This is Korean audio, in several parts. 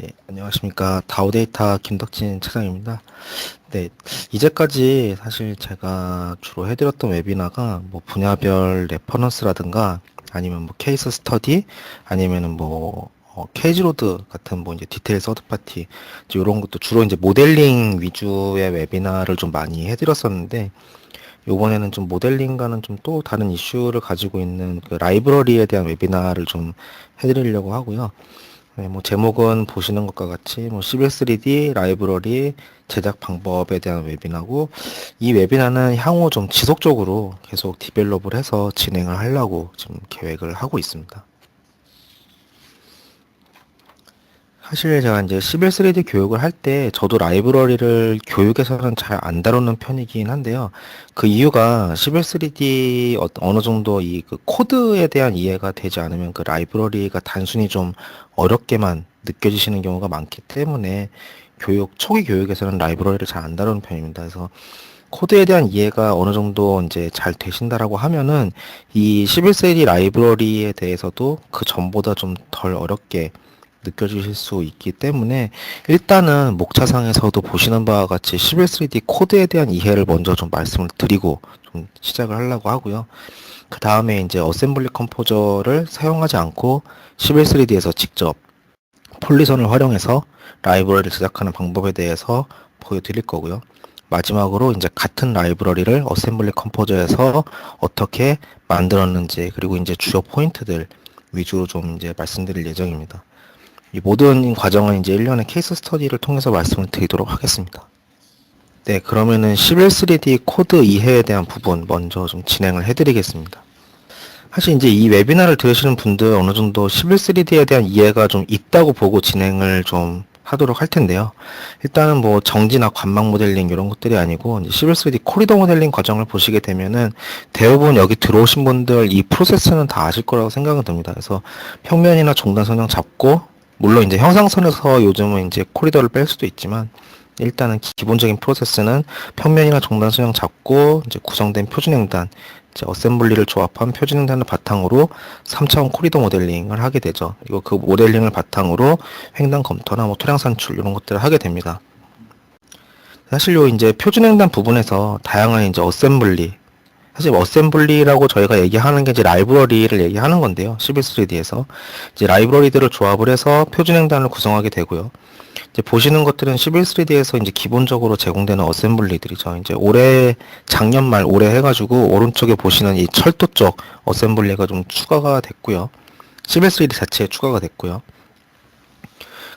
예, 안녕하십니까. 다우데이터 김덕진 차장입니다. 네, 이제까지 사실 제가 주로 해드렸던 웨비나가 뭐 분야별 레퍼런스라든가 아니면 뭐 케이스 스터디 아니면은 뭐 케이지로드 같은 뭐 이제 디테일 서드 파티 이런 것도 주로 이제 모델링 위주의 웨비나를 좀 많이 해드렸었는데 요번에는 좀 모델링과는 좀 또 다른 이슈를 가지고 있는 그 라이브러리에 대한 웨비나를 좀 해드리려고 하고요. 네, 뭐 제목은 보시는 것과 같이 뭐 CBS3D 라이브러리 제작 방법에 대한 웨비나고, 이 웨비나는 향후 좀 지속적으로 계속 디벨롭을 해서 진행을 하려고 지금 계획을 하고 있습니다. 사실 제가 이제 CBS3D 교육을 할 때 저도 라이브러리를 교육에서는 잘 안 다루는 편이긴 한데요. 그 이유가 CBS3D 어느 정도 이 그 코드에 대한 이해가 되지 않으면 그 라이브러리가 단순히 좀 어렵게만 느껴지시는 경우가 많기 때문에 초기 교육에서는 라이브러리를 잘 안 다루는 편입니다. 그래서 코드에 대한 이해가 어느 정도 이제 잘 되신다라고 하면은 이 11세기 라이브러리에 대해서도 그 전보다 좀 덜 어렵게 느껴지실 수 있기 때문에, 일단은 목차상에서도 보시는 바와 같이 11.3D 코드에 대한 이해를 먼저 좀 말씀을 드리고 좀 시작을 하려고 하고요. 그 다음에 이제 어셈블리 컴포저를 사용하지 않고 11.3D에서 직접 폴리선을 활용해서 라이브러리를 제작하는 방법에 대해서 보여드릴 거고요. 마지막으로 이제 같은 라이브러리를 어셈블리 컴포저에서 어떻게 만들었는지, 그리고 이제 주요 포인트들 위주로 좀 이제 말씀드릴 예정입니다. 이 모든 과정은 이제 1년의 케이스 스터디를 통해서 말씀을 드리도록 하겠습니다. 네, 그러면은 11.3D 코드 이해에 대한 부분 먼저 좀 진행을 해드리겠습니다. 사실 이제 이 웨비나를 들으시는 분들 어느 정도 11.3D에 대한 이해가 좀 있다고 보고 진행을 좀 하도록 할 텐데요. 일단은 뭐 정지나 관망 모델링 이런 것들이 아니고 이제 11.3D 코리도 모델링 과정을 보시게 되면은 대부분 여기 들어오신 분들 이 프로세스는 다 아실 거라고 생각은 듭니다. 그래서 평면이나 종단 선형 잡고, 물론 이제 형상선에서 요즘은 이제 코리더를 뺄 수도 있지만 일단은 기본적인 프로세스는 평면이나 종단 선형 잡고 이제 구성된 표준횡단, 이제 어셈블리를 조합한 표준횡단을 바탕으로 3차원 코리더 모델링을 하게 되죠. 그리고 그 모델링을 바탕으로 횡단 검토나 뭐 토량 산출 이런 것들을 하게 됩니다. 사실 요 이제 표준횡단 부분에서 다양한 이제 어셈블리, 사실 어셈블리라고 저희가 얘기하는 게 이제 라이브러리를 얘기하는 건데요. 11.3D에서 이제 라이브러리들을 조합을 해서 표준횡단을 구성하게 되고요. 이제 보시는 것들은 11.3D에서 이제 기본적으로 제공되는 어셈블리들이죠. 이제 작년 말 올해 해가지고 오른쪽에 보시는 이 철도 쪽 어셈블리가 좀 추가가 됐고요. 11.3D 자체에 추가가 됐고요.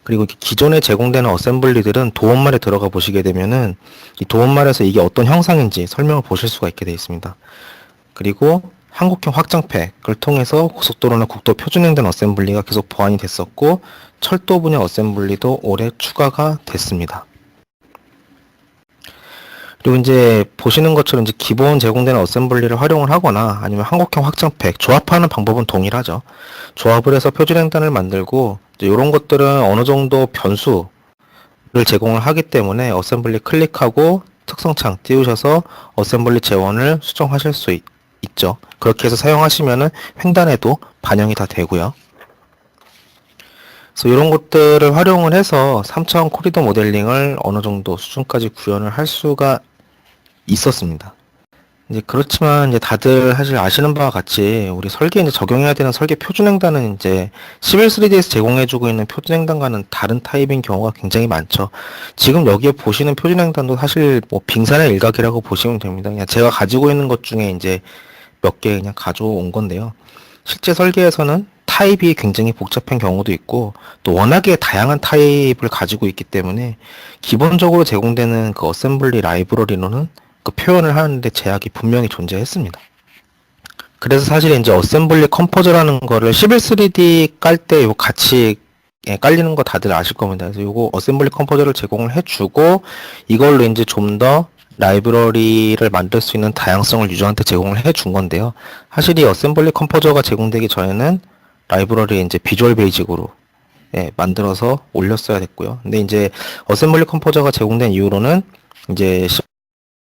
그리고 기존에 제공되는 어셈블리들은 도원말에 들어가 보시게 되면은 이 도원말에서 이게 어떤 형상인지 설명을 보실 수가 있게 되어 있습니다. 그리고 한국형 확장팩을 통해서 고속도로나 국도 표준행된 어셈블리가 계속 보완이 됐었고, 철도 분야 어셈블리도 올해 추가가 됐습니다. 그리고 이제 보시는 것처럼 이제 기본 제공되는 어셈블리를 활용을 하거나 아니면 한국형 확장팩 조합하는 방법은 동일하죠. 조합을 해서 표준횡단을 만들고, 이런 것들은 어느 정도 변수를 제공을 하기 때문에 어셈블리 클릭하고 특성창 띄우셔서 어셈블리 재원을 수정하실 수 있죠. 그렇게 해서 사용하시면은 횡단에도 반영이 다 되고요. 그래서 이런 것들을 활용을 해서 3차원 코리도 모델링을 어느 정도 수준까지 구현을 할 수가 있었습니다. 이제 그렇지만 이제 다들 사실 아시는 바와 같이 우리 설계에 이제 적용해야 되는 설계 표준횡단은 이제 11.3D에서 제공해주고 있는 표준횡단과는 다른 타입인 경우가 굉장히 많죠. 지금 여기에 보시는 표준횡단도 사실 뭐 빙산의 일각이라고 보시면 됩니다. 그냥 제가 가지고 있는 것 중에 이제 몇 개 그냥 가져온 건데요. 실제 설계에서는 타입이 굉장히 복잡한 경우도 있고, 또 워낙에 다양한 타입을 가지고 있기 때문에 기본적으로 제공되는 그 어셈블리 라이브러리로는 그 표현을 하는데 제약이 분명히 존재했습니다. 그래서 사실 이제 어셈블리 컴포저라는 거를 11.3D 깔 때 요 같이 깔리는 거 다들 아실 겁니다. 그래서 요거 어셈블리 컴포저를 제공을 해주고, 이걸로 이제 좀 더 라이브러리를 만들 수 있는 다양성을 유저한테 제공을 해준 건데요. 사실 이 어셈블리 컴포저가 제공되기 전에는 라이브러리 이제 비주얼 베이직으로 만들어서 올렸어야 됐고요. 근데 이제 어셈블리 컴포저가 제공된 이후로는 이제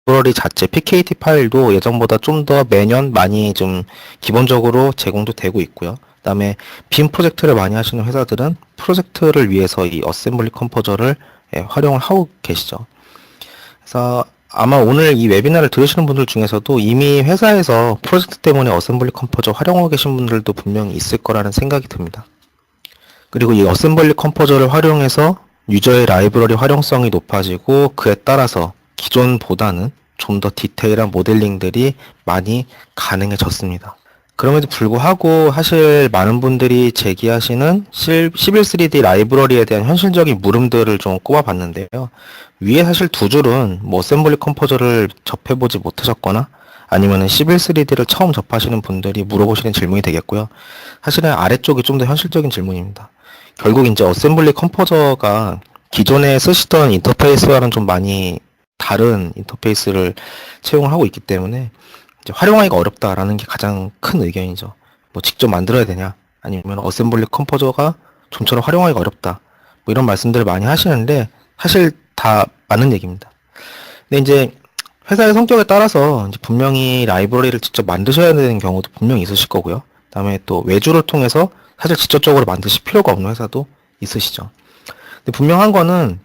라이브러리 자체 PKT 파일도 예전보다 좀 더 매년 많이 좀 기본적으로 제공도 되고 있고요. 그다음에 빔 프로젝트를 많이 하시는 회사들은 프로젝트를 위해서 이 어셈블리 컴포저를 활용을 하고 계시죠. 그래서 아마 오늘 이 웨비나를 들으시는 분들 중에서도 이미 회사에서 프로젝트 때문에 어셈블리 컴포저 활용하고 계신 분들도 분명히 있을 거라는 생각이 듭니다. 그리고 이 어셈블리 컴포저를 활용해서 유저의 라이브러리 활용성이 높아지고 그에 따라서 기존보다는 좀 더 디테일한 모델링들이 많이 가능해졌습니다. 그럼에도 불구하고 사실 많은 분들이 제기하시는 11.3D 라이브러리에 대한 현실적인 물음들을 좀 꼽아봤는데요. 위에 사실 두 줄은 뭐 어셈블리 컴포저를 접해보지 못하셨거나 아니면은 11.3D를 처음 접하시는 분들이 물어보시는 질문이 되겠고요. 사실은 아래쪽이 좀 더 현실적인 질문입니다. 결국 이제 어셈블리 컴포저가 기존에 쓰시던 인터페이스와는 좀 많이 다른 인터페이스를 채용을 하고 있기 때문에 이제 활용하기가 어렵다라는 게 가장 큰 의견이죠. 뭐 직접 만들어야 되냐, 아니면 어셈블리 컴포저가 좀처럼 활용하기가 어렵다, 뭐 이런 말씀들을 많이 하시는데 사실 다 맞는 얘기입니다. 근데 이제 회사의 성격에 따라서 이제 분명히 라이브러리를 직접 만드셔야 되는 경우도 분명히 있으실 거고요. 그다음에 또 외주를 통해서 사실 직접적으로 만드실 필요가 없는 회사도 있으시죠. 근데 분명한 거는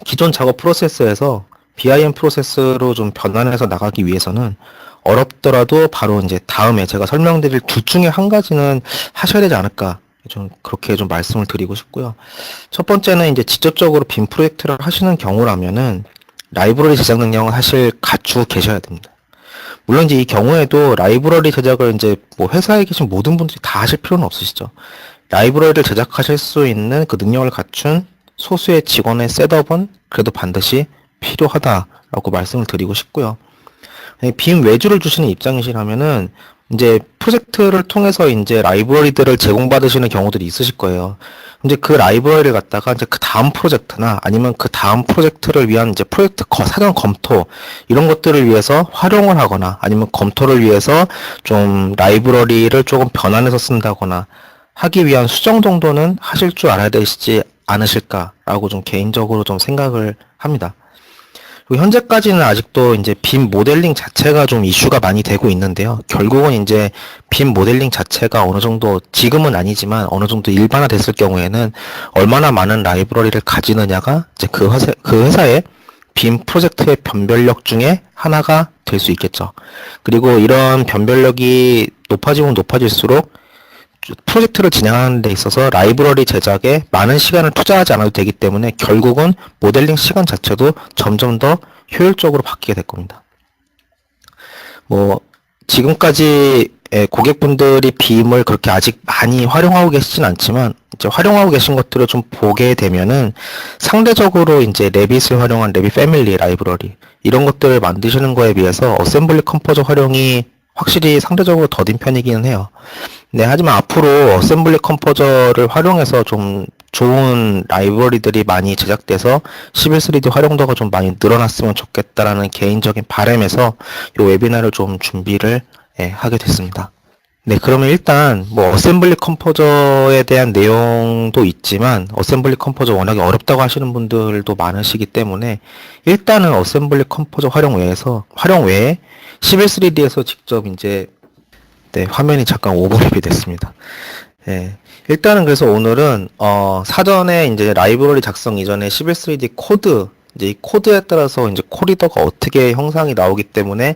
기존 작업 프로세스에서 BIM 프로세스로 좀 변환해서 나가기 위해서는 어렵더라도 바로 이제 다음에 제가 설명드릴 둘 중에 한 가지는 하셔야 되지 않을까, 좀 그렇게 좀 말씀을 드리고 싶고요. 첫 번째는 이제 직접적으로 빔 프로젝트를 하시는 경우라면은 라이브러리 제작 능력을 사실 갖추고 계셔야 됩니다. 물론 이제 이 경우에도 라이브러리 제작을 이제 뭐 회사에 계신 모든 분들이 다 하실 필요는 없으시죠. 라이브러리를 제작하실 수 있는 그 능력을 갖춘 소수의 직원의 셋업은 그래도 반드시 필요하다라고 말씀을 드리고 싶고요. 빔 외주를 주시는 입장이시라면은 이제 프로젝트를 통해서 이제 라이브러리들을 제공받으시는 경우들이 있으실 거예요. 이제 그 라이브러리를 갖다가 이제 그 다음 프로젝트나 아니면 그 다음 프로젝트를 위한 이제 프로젝트 사전 검토 이런 것들을 위해서 활용을 하거나 아니면 검토를 위해서 좀 라이브러리를 조금 변환해서 쓴다거나 하기 위한 수정 정도는 하실 줄 알아야 되시지 않으실까라고 좀 개인적으로 좀 생각을 합니다. 현재까지는 아직도 이제 빔 모델링 자체가 좀 이슈가 많이 되고 있는데요. 결국은 이제 빔 모델링 자체가 어느 정도, 지금은 아니지만 어느 정도 일반화됐을 경우에는 얼마나 많은 라이브러리를 가지느냐가 이제 그 회사의 빔 프로젝트의 변별력 중에 하나가 될 수 있겠죠. 그리고 이런 변별력이 높아지면 높아질수록 프로젝트를 진행하는 데 있어서 라이브러리 제작에 많은 시간을 투자하지 않아도 되기 때문에 결국은 모델링 시간 자체도 점점 더 효율적으로 바뀌게 될 겁니다. 뭐 지금까지 고객분들이 빔을 그렇게 아직 많이 활용하고 계시진 않지만 이제 활용하고 계신 것들을 좀 보게 되면은 상대적으로 이제 레빗을 활용한 레빗 패밀리 라이브러리 이런 것들을 만드시는 거에 비해서 어셈블리 컴포저 활용이 확실히 상대적으로 더딘 편이기는 해요. 네, 하지만 앞으로 어셈블리 컴포저를 활용해서 좀 좋은 라이브러리들이 많이 제작돼서 11.3D 활용도가 좀 많이 늘어났으면 좋겠다라는 개인적인 바람에서 이 웨비나를 좀 준비를 하게 됐습니다. 네, 그러면 일단 뭐 어셈블리 컴포저에 대한 내용도 있지만 어셈블리 컴포저 워낙에 어렵다고 하시는 분들도 많으시기 때문에 일단은 어셈블리 컴포저 활용 외에 11.3D에서 직접 이제 네, 화면이 잠깐 오버랩이 됐습니다. 네, 일단은 그래서 오늘은 사전에 이제 라이브러리 작성 이전에 11.3D 코드, 이제 이 코드에 따라서 이제 코리더가 어떻게 형상이 나오기 때문에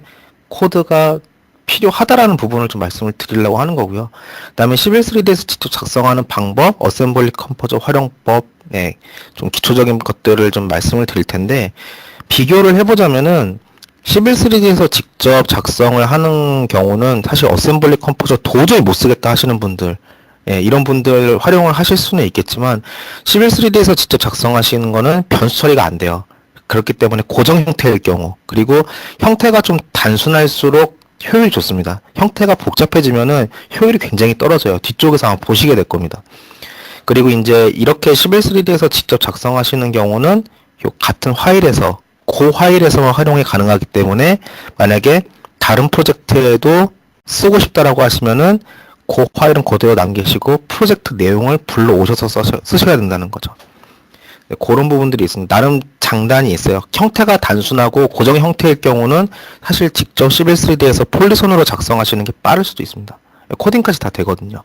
코드가 필요하다라는 부분을 좀 말씀을 드리려고 하는 거고요. 그 다음에 11.3D에서 직접 작성하는 방법, 어셈블리 컴포저 활용법, 네, 좀 기초적인 것들을 좀 말씀을 드릴 텐데, 비교를 해보자면은 11.3D에서 직접 작성을 하는 경우는 사실 어셈블리 컴포저 도저히 못 쓰겠다 하시는 분들, 이런 분들 활용을 하실 수는 있겠지만 11.3D에서 직접 작성하시는 거는 변수 처리가 안 돼요. 그렇기 때문에 고정 형태일 경우, 그리고 형태가 좀 단순할수록 효율이 좋습니다. 형태가 복잡해지면은 효율이 굉장히 떨어져요. 뒤쪽에서 한번 보시게 될 겁니다. 그리고 이제 이렇게 11.3D에서 직접 작성하시는 경우는 요 같은 파일에서 그 파일에서만 활용이 가능하기 때문에 만약에 다른 프로젝트에도 쓰고 싶다라고 하시면은 그 파일은 그대로 남기시고 프로젝트 내용을 불러오셔서 쓰셔야 된다는 거죠. 네, 그런 부분들이 있습니다. 나름 장단이 있어요. 형태가 단순하고 고정 형태일 경우는 사실 직접 11.3D에서 폴리손으로 작성하시는 게 빠를 수도 있습니다. 코딩까지 다 되거든요.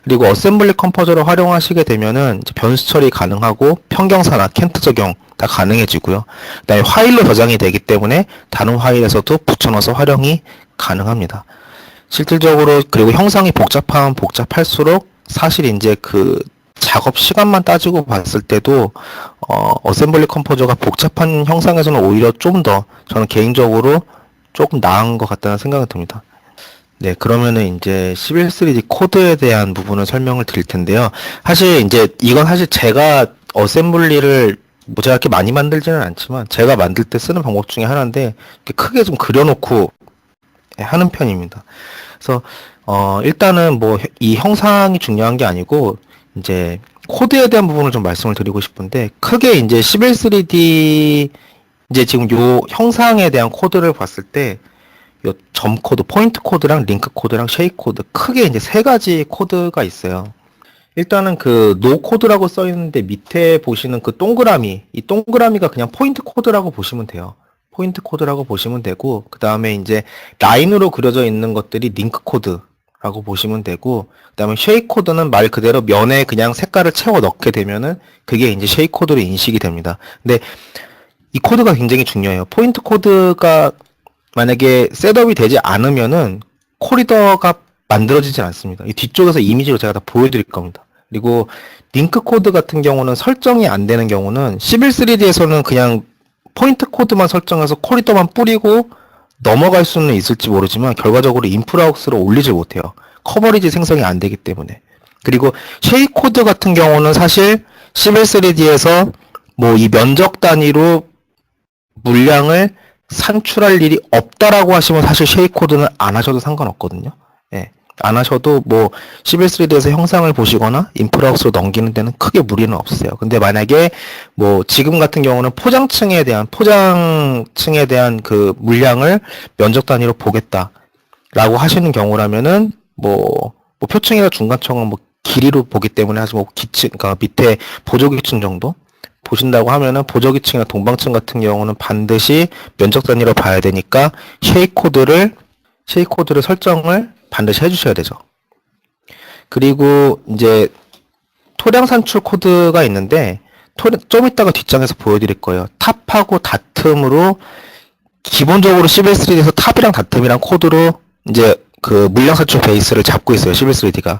그리고 어셈블리 컴포저를 활용하시게 되면은 이제 변수 처리 가능하고 평경사나 켄트 적용 다 가능해지고요. 그다음에 파일로 저장이 되기 때문에 다른 파일에서도 붙여넣어서 활용이 가능합니다. 실질적으로 그리고 형상이 복잡하면 복잡할수록 사실 이제 그 작업 시간만 따지고 봤을 때도 어셈블리 컴포저가 복잡한 형상에서는 오히려 좀 더 저는 개인적으로 조금 나은 것 같다는 생각이 듭니다. 네, 그러면은 이제 11.3D 코드에 대한 부분을 설명을 드릴 텐데요. 사실 이제 이건 사실 제가 어셈블리를 뭐 제가 이렇게 많이 만들지는 않지만 제가 만들 때 쓰는 방법 중에 하나인데 크게 좀 그려놓고 하는 편입니다. 그래서 일단은 뭐 이 형상이 중요한 게 아니고 이제 코드에 대한 부분을 좀 말씀을 드리고 싶은데 크게 이제 11.3D 이제 지금 요 형상에 대한 코드를 봤을 때 요 점 코드, 포인트 코드랑 링크 코드랑 쉐이크 코드 크게 이제 세 가지 코드가 있어요. 일단은 그 노 코드라고 써 있는데 밑에 보시는 그 동그라미, 이 동그라미가 그냥 포인트 코드라고 보시면 돼요. 포인트 코드라고 보시면 되고, 그 다음에 이제 라인으로 그려져 있는 것들이 링크 코드라고 보시면 되고, 그 다음에 쉐이크 코드는 말 그대로 면에 그냥 색깔을 채워 넣게 되면은 그게 이제 쉐이크 코드로 인식이 됩니다. 근데 이 코드가 굉장히 중요해요. 포인트 코드가 만약에 셋업이 되지 않으면은 코리더가 만들어지지 않습니다. 이 뒤쪽에서 이미지로 제가 다 보여드릴 겁니다. 그리고 링크 코드 같은 경우는 설정이 안 되는 경우는 11.3D에서는 그냥 포인트 코드만 설정해서 코리더만 뿌리고 넘어갈 수는 있을지 모르지만 결과적으로 인프라옥스로 올리질 못해요. 커버리지 생성이 안 되기 때문에. 그리고 쉐이 코드 같은 경우는 사실 11.3D에서 뭐 이 면적 단위로 물량을 산출할 일이 없다라고 하시면 사실 쉐이 코드는 안 하셔도 상관없거든요. 예. 안 하셔도 뭐 11.3D에서 형상을 보시거나 인프라옥스로 넘기는 데는 크게 무리는 없어요. 근데 만약에 뭐 지금 같은 경우는 포장층에 대한 그 물량을 면적 단위로 보겠다라고 하시는 경우라면은 뭐 표층이나 중간층은 뭐 길이로 보기 때문에 하시면 뭐 기층, 그러니까 밑에 보조기층 정도 보신다고 하면은 보조기층이나 동방층 같은 경우는 반드시 면적 단위로 봐야 되니까 쉐이 코드를 설정을 반드시 해주셔야 되죠. 그리고 이제 토량 산출 코드가 있는데 좀 이따가 뒷장에서 보여드릴 거예요. 탑하고 다툼으로 기본적으로 11.3D에서 탑이랑 다툼이랑 코드로 이제 그 물량 산출 베이스를 잡고 있어요. 11.3D가.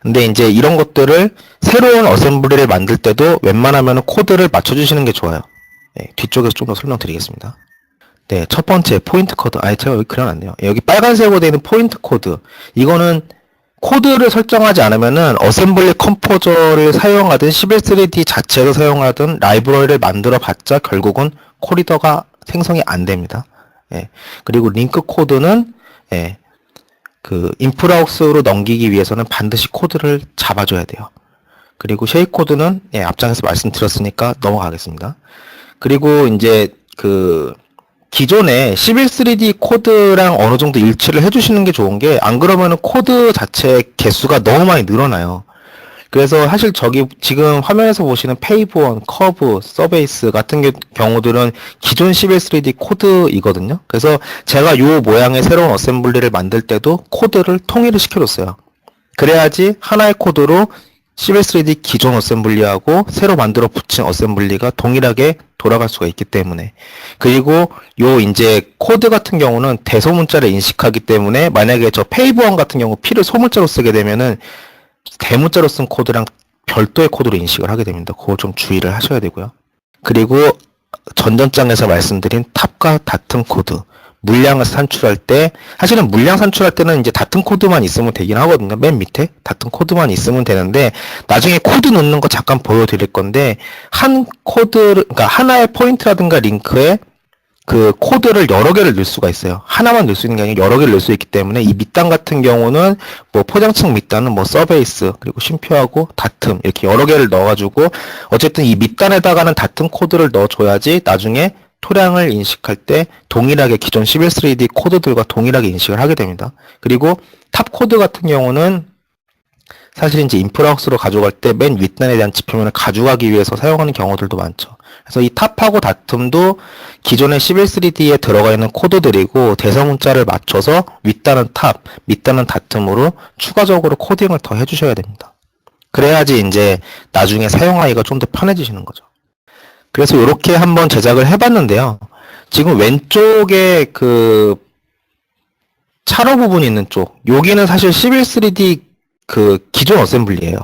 근데 이제 이런 것들을 새로운 어셈블리를 만들 때도 웬만하면 코드를 맞춰주시는 게 좋아요. 네, 뒤쪽에서 좀 더 설명드리겠습니다. 네, 첫 번째 포인트 코드. 제가 여기 그려놨네요. 여기 빨간색으로 되어 있는 포인트 코드. 이거는 코드를 설정하지 않으면은 어셈블리 컴포저를 사용하든 11.3D 자체로 사용하든 라이브러리를 만들어 봤자 결국은 코리더가 생성이 안 됩니다. 예. 그리고 링크 코드는 그 인프라옥스로 넘기기 위해서는 반드시 코드를 잡아줘야 돼요. 그리고 쉐이크 코드는 앞장에서 말씀드렸으니까 넘어가겠습니다. 그리고 이제 그 기존에 11.3D 코드랑 어느 정도 일치를 해주시는 게 좋은 게 안 그러면은 코드 자체 개수가 너무 많이 늘어나요. 그래서 사실 저기 지금 화면에서 보시는 페이브원, 커브, 서베이스 같은 경우들은 기존 11.3D 코드이거든요. 그래서 제가 요 모양의 새로운 어셈블리를 만들 때도 코드를 통일을 시켜줬어요. 그래야지 하나의 코드로 11.3D 기존 어셈블리하고 새로 만들어 붙인 어셈블리가 동일하게 돌아갈 수가 있기 때문에. 그리고 요 이제 코드 같은 경우는 대소문자를 인식하기 때문에 만약에 저 페이브원 같은 경우 P를 소문자로 쓰게 되면은 대문자로 쓴 코드랑 별도의 코드로 인식을 하게 됩니다. 그거 좀 주의를 하셔야 되고요. 그리고 전전장에서 말씀드린 탑과 다툼 코드. 물량을 산출할 때, 사실은 물량 산출할 때는 이제 다툼 코드만 있으면 되긴 하거든요. 맨 밑에 다툼 코드만 있으면 되는데, 나중에 코드 넣는 거 잠깐 보여드릴 건데, 그러니까 하나의 포인트라든가 링크에 그 코드를 여러 개를 넣을 수가 있어요. 하나만 넣을 수 있는 게 아니라 여러 개를 넣을 수 있기 때문에 이 밑단 같은 경우는 뭐 포장층 밑단은 뭐 서베이스 그리고 쉼표하고 다툼 이렇게 여러 개를 넣어가지고 어쨌든 이 밑단에다가는 다툼 코드를 넣어줘야지 나중에 토량을 인식할 때 동일하게 기존 11.3D 코드들과 동일하게 인식을 하게 됩니다. 그리고 탑 코드 같은 경우는 사실 이제 인프라옥스로 가져갈 때 맨 윗단에 대한 지표면을 가져가기 위해서 사용하는 경우들도 많죠. 그래서 이 탑하고 다툼도 기존의 11.3D에 들어가 있는 코드들이고 대서문자를 맞춰서 윗단은 탑, 밑단은 다툼으로 추가적으로 코딩을 더 해주셔야 됩니다. 그래야지 이제 나중에 사용하기가 좀 더 편해지시는 거죠. 그래서 이렇게 한번 제작을 해봤는데요. 지금 왼쪽에 그 차로 부분이 있는 쪽, 여기는 사실 11.3D 그 기존 어셈블리예요.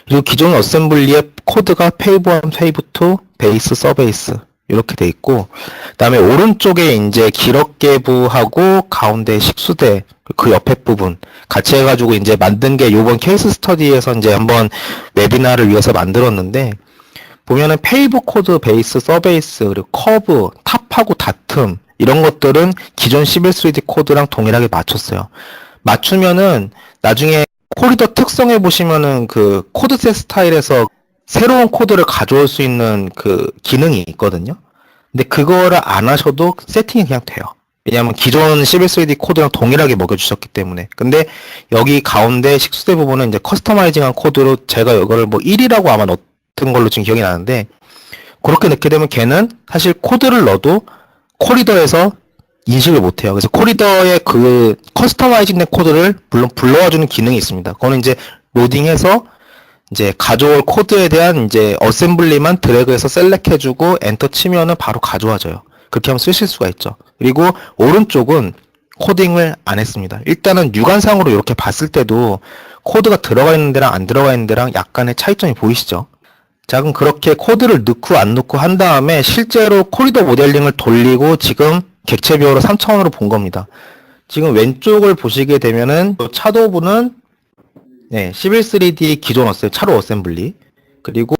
그리고 기존 어셈블리의 코드가 페이브 1, 페이브 2, 베이스, 서베이스 이렇게 돼 있고, 그다음에 오른쪽에 이제 기럭계부하고 가운데 식수대 그 옆에 부분 같이 해가지고 이제 만든 게 요번 케이스 스터디에서 이제 한번 웨비나를 위해서 만들었는데, 보면은 페이브 코드, 베이스, 서베이스, 그리고 커브, 탑하고 다툼 이런 것들은 기존 11.3D 코드랑 동일하게 맞췄어요. 맞추면은 나중에 코리더 특성에 보시면은 그 코드셋 스타일에서 새로운 코드를 가져올 수 있는 그 기능이 있거든요. 근데 그거를 안 하셔도 세팅이 그냥 돼요. 왜냐하면 기존 11.3D 코드랑 동일하게 먹여주셨기 때문에. 근데 여기 가운데 식수대 부분은 이제 커스터마이징한 코드로 제가 이거를 뭐 1이라고 아마 넣었던 걸로 지금 기억이 나는데, 그렇게 넣게 되면 걔는 사실 코드를 넣어도 코리더에서 인식을 못해요. 그래서 코리더의 그 커스터마이징된 코드를 물론 불러와주는 기능이 있습니다. 그거는 이제 로딩해서 이제 가져올 코드에 대한 이제 어셈블리만 드래그해서 셀렉해주고 엔터 치면은 바로 가져와져요. 그렇게 하면 쓰실 수가 있죠. 그리고 오른쪽은 코딩을 안 했습니다. 일단은 육안상으로 이렇게 봤을 때도 코드가 들어가 있는 데랑 안 들어가 있는 데랑 약간의 차이점이 보이시죠? 자, 그럼 그렇게 코드를 넣고 안 넣고 한 다음에 실제로 코리더 모델링을 돌리고 지금 객체 뷰어로 3차원으로 본 겁니다. 지금 왼쪽을 보시게 되면은 차도부는 11.3D 기존 차로 어셈블리, 그리고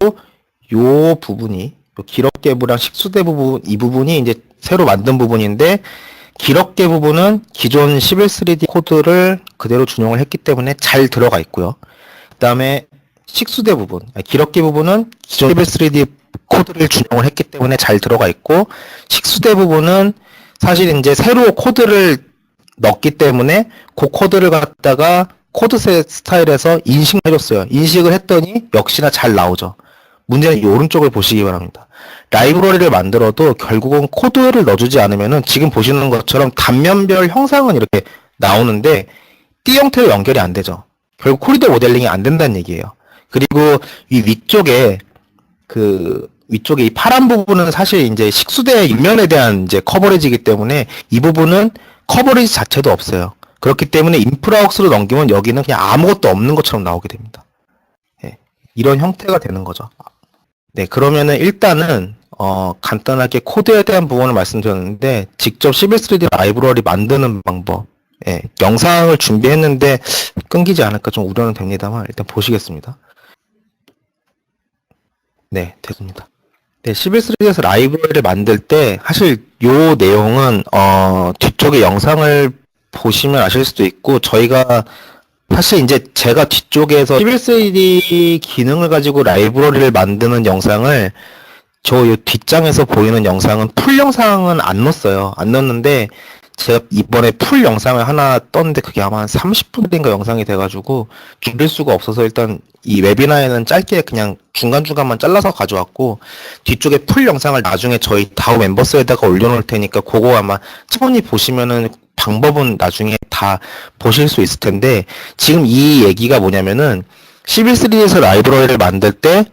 요 부분이 기럭계부랑 식수대 부분, 이 부분이 이제 새로 만든 부분인데, 기럭계 부분은 기존 11.3D 코드를 그대로 준용을 했기 때문에 잘 들어가 있고요. 그 다음에 식수대 부분, 기럭계 부분은 기존 11.3D 코드를 준용을 했기 때문에 잘 들어가 있고, 식수대 부분은 사실 이제 새로 코드를 넣었기 때문에 그 코드를 갖다가 코드셋 스타일에서 인식해줬어요. 인식을 했더니 역시나 잘 나오죠. 문제는 이 오른쪽을 보시기 바랍니다. 라이브러리를 만들어도 결국은 코드를 넣어주지 않으면은 지금 보시는 것처럼 단면별 형상은 이렇게 나오는데 띠 형태로 연결이 안 되죠. 결국 코리더 모델링이 안 된다는 얘기예요. 그리고 이 위쪽에 이 파란 부분은 사실 이제 식수대의 일면에 대한 이제 커버리지이기 때문에 이 부분은 커버리지 자체도 없어요. 그렇기 때문에 인프라웍스로 넘기면 여기는 그냥 아무것도 없는 것처럼 나오게 됩니다. 이런 형태가 되는 거죠. 네, 그러면은 일단은 간단하게 코드에 대한 부분을 말씀드렸는데, 직접 11.3D 라이브러리 만드는 방법, 영상을 준비했는데 끊기지 않을까 좀 우려는 됩니다만 일단 보시겠습니다. 네, 됐습니다. 네, 11.3D에서 라이브러리를 만들 때 사실 요 내용은 뒤쪽에 영상을 보시면 아실 수도 있고, 저희가 사실 이제 제가 뒤쪽에서 11.3D 기능을 가지고 라이브러리를 만드는 영상을 요 뒷장에서 보이는 영상은 풀 영상은 안 넣었어요. 안 넣었는데 제가 이번에 풀 영상을 하나 떴는데 그게 아마 한 30분인가 영상이 돼가지고 줄일 수가 없어서 일단 이 웨비나에는 짧게 그냥 중간중간만 잘라서 가져왔고, 뒤쪽에 풀 영상을 나중에 저희 다우 멤버스에다가 올려놓을 테니까 그거 아마 천천히 보시면은 방법은 나중에 다 보실 수 있을 텐데, 지금 이 얘기가 뭐냐면은 11.3D에서 라이브러리를 만들 때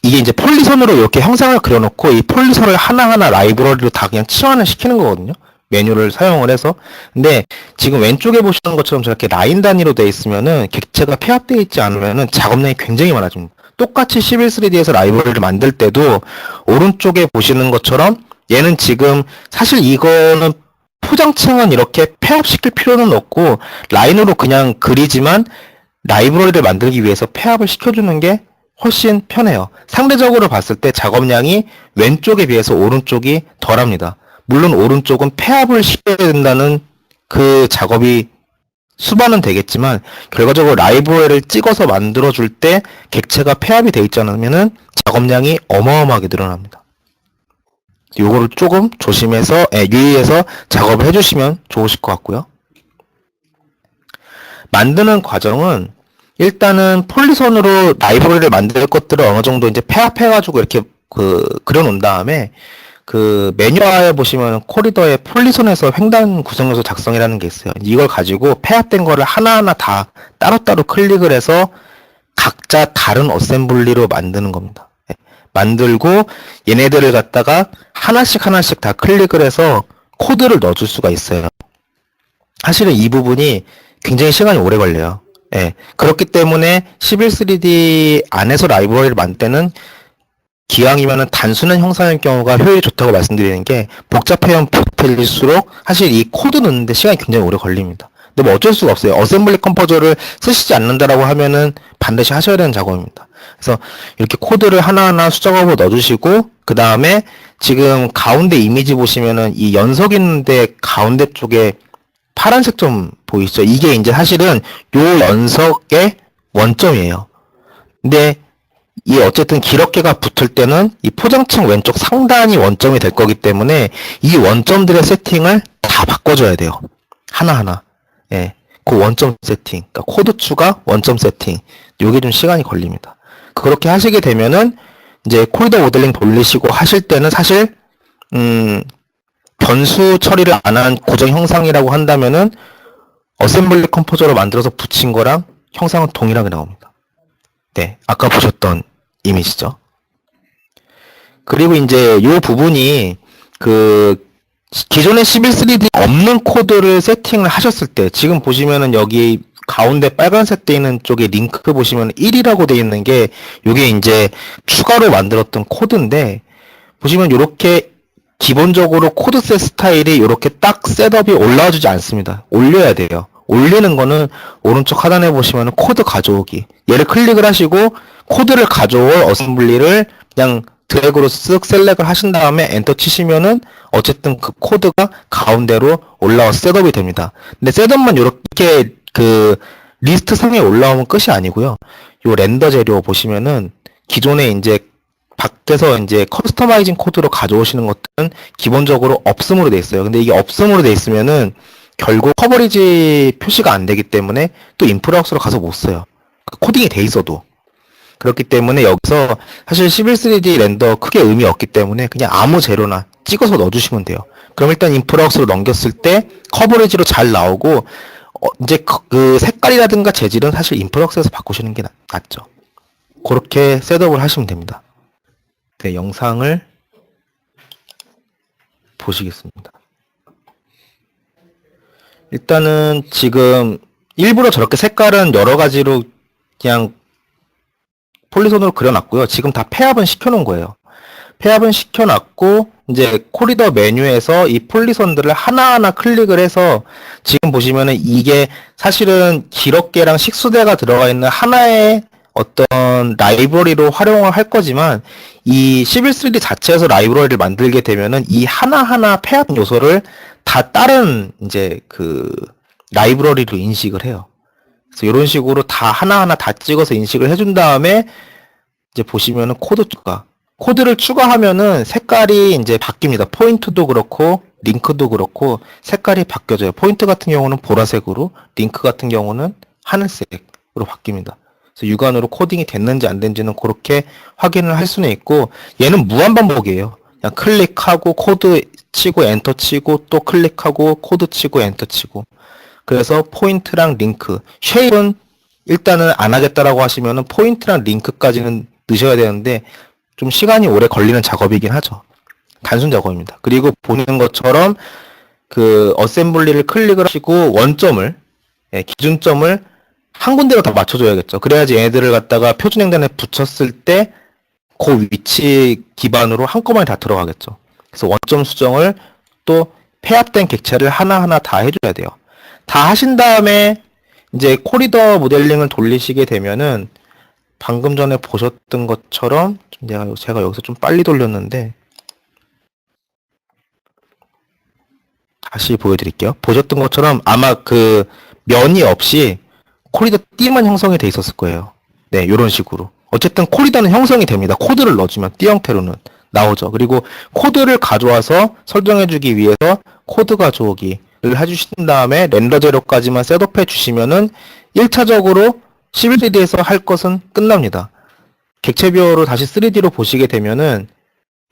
이게 이제 폴리선으로 이렇게 형상을 그려놓고 이 폴리선을 하나하나 라이브러리로 다 그냥 치환을 시키는 거거든요. 메뉴를 사용을 해서. 근데 지금 왼쪽에 보시는 것처럼 저렇게 라인 단위로 되어 있으면은 객체가 폐합되어 있지 않으면은 작업량이 굉장히 많아집니다. 똑같이 11.3D에서 라이브러리를 만들 때도 오른쪽에 보시는 것처럼 얘는 지금 사실 이거는 포장층은 이렇게 폐합시킬 필요는 없고 라인으로 그냥 그리지만 라이브러리를 만들기 위해서 폐합을 시켜주는 게 훨씬 편해요. 상대적으로 봤을 때 작업량이 왼쪽에 비해서 오른쪽이 덜합니다. 물론 오른쪽은 폐합을 시켜야 된다는 그 작업이 수반은 되겠지만 결과적으로 라이브러리를 찍어서 만들어줄 때 객체가 폐합이 되어 있지 않으면은 작업량이 어마어마하게 늘어납니다. 요거를 조금 조심해서 유의해서 작업을 해주시면 좋으실 것 같고요. 만드는 과정은 일단은 폴리선으로 라이브러리를 만들 것들을 어느 정도 이제 폐합해가지고 이렇게 그려놓은 다음에 그 메뉴화에 보시면 코리더의 폴리손에서 횡단 구성 요소 작성이라는 게 있어요. 이걸 가지고 폐합된 거를 하나하나 다 따로따로 클릭을 해서 각자 다른 어셈블리로 만드는 겁니다. 예, 만들고 얘네들을 갖다가 하나씩 다 클릭을 해서 코드를 넣어줄 수가 있어요. 사실은 이 부분이 굉장히 시간이 오래 걸려요. 예, 그렇기 때문에 11.3D 안에서 라이브러리를 만들 때는 기왕이면은 단순한 형상일 경우가 효율이 좋다고 말씀드리는 게, 복잡하면 복잡해질수록 사실 이 코드 넣는데 시간이 굉장히 오래 걸립니다. 근데 뭐 어쩔 수가 없어요. 어셈블리 컴포저를 쓰시지 않는다라고 하면은 반드시 하셔야 되는 작업입니다. 그래서 이렇게 코드를 하나하나 수작업으로 넣어주시고, 그 다음에 지금 가운데 이미지 보시면은 이 연석 있는데 가운데 쪽에 파란색 좀 보이시죠? 이게 이제 사실은 요 연석의 원점이에요. 근데 이 어쨌든 기럽개가 붙을 때는 이 포장층 왼쪽 상단이 원점이 될 거기 때문에 이 원점들의 세팅을 다 바꿔줘야 돼요. 하나하나. 예. 그 원점 세팅. 그러니까 코드 추가, 원점 세팅. 요게 좀 시간이 걸립니다. 그렇게 하시게 되면은 이제 코리더 모델링 돌리시고 하실 때는 사실, 변수 처리를 안 한 고정 형상이라고 한다면은 어셈블리 컴포저로 만들어서 붙인 거랑 형상은 동일하게 나옵니다. 네. 아까 보셨던 이미지죠. 그리고 이제 이 부분이 기존의 11.3D 없는 코드를 세팅을 하셨을 때, 지금 보시면은 여기 가운데 빨간색 돼 있는 쪽에 링크 보시면 1이라고 돼 있는 게 요게 이제 추가로 만들었던 코드인데, 보시면 요렇게 기본적으로 코드셋 스타일이 요렇게 딱 셋업이 올라와주지 않습니다. 올려야 돼요. 올리는 거는 오른쪽 하단에 보시면 코드 가져오기, 얘를 클릭을 하시고 코드를 가져올 어셈블리를 그냥 드래그로 쓱 셀렉을 하신 다음에 엔터 치시면은 어쨌든 그 코드가 가운데로 올라와서 셋업이 됩니다. 근데 셋업만 이렇게 그 리스트 상에 올라오면 끝이 아니고요. 요 렌더 재료 보시면은 기존에 이제 밖에서 이제 커스터마이징 코드로 가져오시는 것들은 기본적으로 없음으로 돼 있어요. 근데 이게 없음으로 돼 있으면은 결국 커버리지 표시가 안 되기 때문에 또 인프라옥스로 가서 못 써요. 코딩이 돼 있어도. 그렇기 때문에 여기서 사실 11.3D 렌더 크게 의미 없기 때문에 그냥 아무 재료나 찍어서 넣어주시면 돼요. 그럼 일단 인프라옥스로 넘겼을 때 커버리지로 잘 나오고, 이제 그 색깔이라든가 재질은 사실 인프라옥스에서 바꾸시는 게 낫죠. 그렇게 셋업을 하시면 됩니다. 네, 영상을 보시겠습니다. 일단은 지금 일부러 저렇게 색깔은 여러 가지로 그냥 폴리손으로 그려놨고요. 지금 다 폐합은 시켜놓은 거예요. 폐합은 시켜놨고, 이제 코리더 메뉴에서 이 폴리손들을 하나하나 클릭을 해서, 지금 보시면은 이게 사실은 기럽개랑 식수대가 들어가 있는 하나의 어떤 라이브러리로 활용을 할 거지만, 이 11.3D 자체에서 라이브러리를 만들게 되면은 이 하나하나 폐합 요소를 다 다른 이제 그 라이브러리로 인식을 해요. 그래서 이런 식으로 다 하나하나 다 찍어서 인식을 해준 다음에 이제 보시면은 코드를 추가하면은 색깔이 이제 바뀝니다. 포인트도 그렇고 링크도 그렇고 색깔이 바뀌어져요. 포인트 같은 경우는 보라색으로, 링크 같은 경우는 하늘색으로 바뀝니다. 그래서 육안으로 코딩이 됐는지 안 됐는지는 그렇게 확인을 할 수는 있고, 얘는 무한 반복이에요. 그냥 클릭하고 코드 치고 엔터 치고 또 클릭하고 코드 치고 엔터 치고. 그래서 포인트랑 링크, 쉐입은 일단은 안 하겠다라고 하시면은 포인트랑 링크까지는 넣으셔야 되는데 좀 시간이 오래 걸리는 작업이긴 하죠. 단순 작업입니다. 그리고 보는 것처럼 그 어셈블리를 클릭을 하시고 원점을, 기준점을 한 군데로 다 맞춰줘야겠죠. 그래야지 얘네들을 갖다가 표준횡단에 붙였을 때 그 위치 기반으로 한꺼번에 다 들어가겠죠. 그래서 원점 수정을 또 폐합된 객체를 하나하나 다 해줘야 돼요. 다 하신 다음에 이제 코리더 모델링을 돌리시게 되면은 방금 전에 보셨던 것처럼, 제가 여기서 좀 빨리 돌렸는데 다시 보여드릴게요. 보셨던 것처럼 아마 그 면이 없이 코리더 띠만 형성이 돼 있었을 거예요. 네, 이런 식으로. 어쨌든 코리더는 형성이 됩니다. 코드를 넣어주면 띠 형태로는 나오죠. 그리고 코드를 가져와서 설정해주기 위해서 코드 가져오기를 해주신 다음에 렌더 재료까지만 셋업해 주시면은 1차적으로 11.3D에서 할 것은 끝납니다. 객체 뷰어로 다시 3D로 보시게 되면은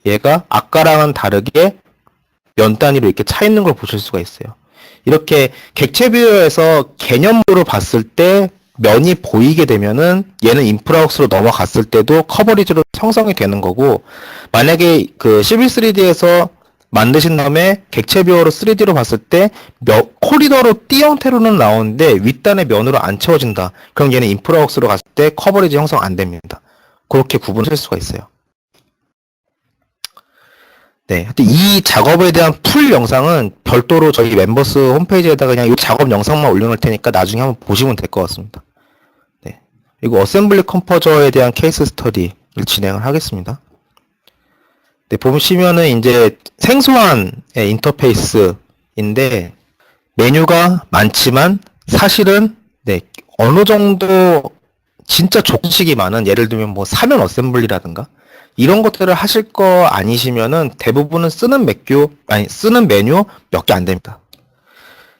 얘가 아까랑은 다르게 면 단위로 이렇게 차 있는 걸 보실 수가 있어요. 이렇게 객체 뷰어에서 개념으로 봤을 때 면이 보이게 되면은 얘는 인프라웍스로 넘어갔을 때도 커버리지로 형성이 되는 거고, 만약에 그 시빌 3D에서 만드신 다음에 객체 뷰어로 3D로 봤을 때 코리더로 띠 형태로는 나오는데 윗단의 면으로 안 채워진다. 그럼 얘는 인프라웍스로 갔을 때 커버리지 형성 안 됩니다. 그렇게 구분할 수가 있어요. 네, 하여튼 이 작업에 대한 풀 영상은 별도로 저희 멤버스 홈페이지에다가 그냥 이 작업 영상만 올려놓을 테니까 나중에 한번 보시면 될 것 같습니다. 네, 그리고 어셈블리 컴포저에 대한 케이스 스터디를 진행을 하겠습니다. 네, 보시면은 이제 생소한 인터페이스인데 메뉴가 많지만 사실은 네, 어느 정도 진짜 족식이 많은, 예를 들면 뭐 사면 어셈블리라든가 이런 것들을 하실 거 아니시면은 대부분은 쓰는 메뉴 몇 개 안 됩니다.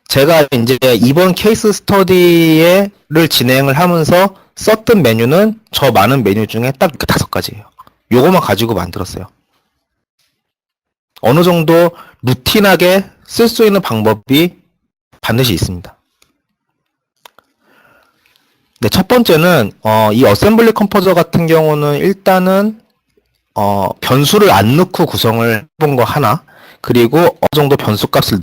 제가 이제 이번 케이스 스터디를 진행을 하면서 썼던 메뉴는 저 많은 메뉴 중에 딱 그 5가지예요. 요거만 가지고 만들었어요. 어느 정도 루틴하게 쓸 수 있는 방법이 반드시 있습니다. 네, 첫 번째는 이 어셈블리 컴포저 같은 경우는 일단은 변수를 안 넣고 구성을 해본 거 하나, 그리고 어느 정도 변수 값을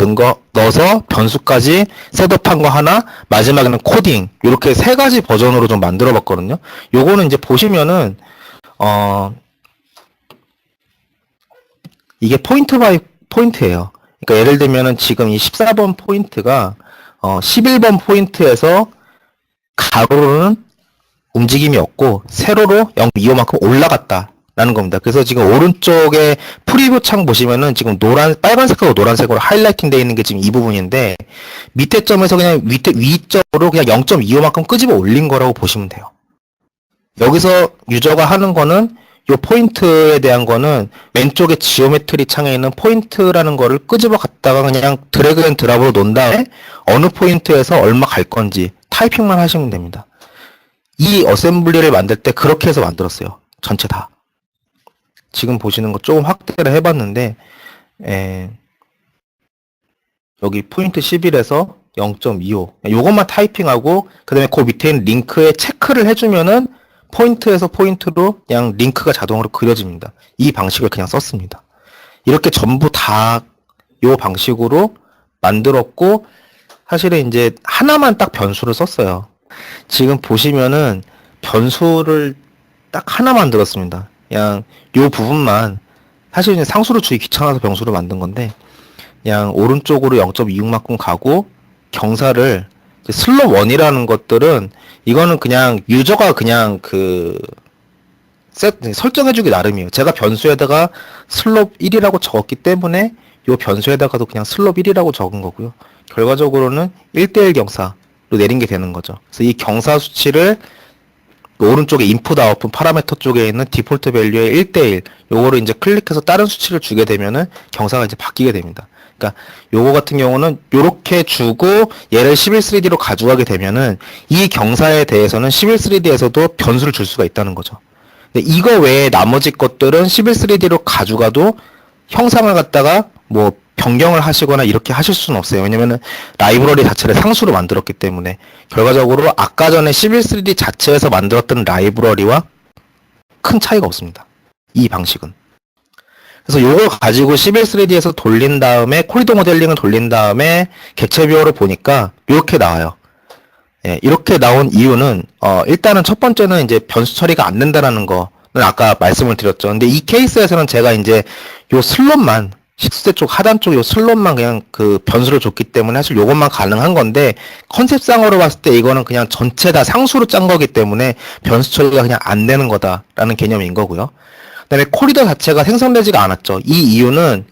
넣어서 변수까지 셋업한 거 하나, 마지막에는 코딩, 이렇게 3가지 버전으로 좀 만들어 봤거든요. 요거는 이제 보시면은 이게 포인트 바이 포인트예요. 그러니까 예를 들면은 지금 이 14번 포인트가 11번 포인트에서 가로로는 움직임이 없고 세로로 0.25만큼 올라갔다 라는 겁니다. 그래서 지금 오른쪽에 프리뷰 창 보시면은 지금 빨간색하고 노란색으로 하이라이팅 되어 있는 게 지금 이 부분인데, 밑에 점에서 그냥 위점으로 그냥 0.25만큼 끄집어 올린 거라고 보시면 돼요. 여기서 유저가 하는 거는 요 포인트에 대한 거는 왼쪽에 지오메트리 창에 있는 포인트라는 거를 끄집어 갖다가 그냥 드래그 앤 드랍으로 놓은 다음에 어느 포인트에서 얼마 갈 건지 타이핑만 하시면 됩니다. 이 어셈블리를 만들 때 그렇게 해서 만들었어요. 전체 다. 지금 보시는 거 조금 확대를 해봤는데, 여기 포인트 11에서 0.25 요것만 타이핑하고 그 다음에 그 밑에 있는 링크에 체크를 해주면은 포인트에서 포인트로 그냥 링크가 자동으로 그려집니다. 이 방식을 그냥 썼습니다. 이렇게 전부 다 요 방식으로 만들었고, 사실은 이제 하나만 딱 변수를 썼어요. 지금 보시면은 변수를 딱 하나 만들었습니다. 그냥 요 부분만, 사실 이제 상수를 주기 귀찮아서 변수를 만든 건데, 그냥 오른쪽으로 0.26만큼 가고 경사를 슬롭 1이라는 것들은 이거는 그냥 유저가 그냥 설정해주기 나름이에요. 제가 변수에다가 슬롭 1이라고 적었기 때문에 요 변수에다가도 그냥 슬롭 1이라고 적은 거고요. 결과적으로는 1대1 경사로 내린 게 되는 거죠. 그래서 이 경사 수치를 오른쪽에 인풋 아웃풋 파라미터 쪽에 있는 디폴트 밸류의 1대1 요거를 이제 클릭해서 다른 수치를 주게 되면은 경사가 이제 바뀌게 됩니다. 그러니까 요거 같은 경우는 요렇게 주고 얘를 11.3D로 가져가게 되면은 이 경사에 대해서는 11.3D에서도 변수를 줄 수가 있다는 거죠. 근데 이거 외에 나머지 것들은 11.3D로 가져가도 형상을 갖다가 뭐 변경을 하시거나 이렇게 하실 수는 없어요. 왜냐면은 라이브러리 자체를 상수로 만들었기 때문에 결과적으로 아까 전에 11.3D 자체에서 만들었던 라이브러리와 큰 차이가 없습니다. 이 방식은. 그래서 요걸 가지고 11.3D에서 돌린 다음에 코리도 모델링을 돌린 다음에 객체 뷰어를 보니까 이렇게 나와요. 예, 이렇게 나온 이유는 일단은 첫 번째는 이제 변수 처리가 안 된다라는 거는 아까 말씀을 드렸죠. 근데 이 케이스에서는 제가 이제 요 슬롯만 식수대 쪽 하단 쪽 요 슬롯만 그냥 그 변수를 줬기 때문에 사실 요것만 가능한 건데, 컨셉상으로 봤을 때 이거는 그냥 전체 다 상수로 짠 거기 때문에 변수 처리가 그냥 안 되는 거다라는 개념인 거고요. 그다음에 코리더 자체가 생성되지가 않았죠. 이 이유는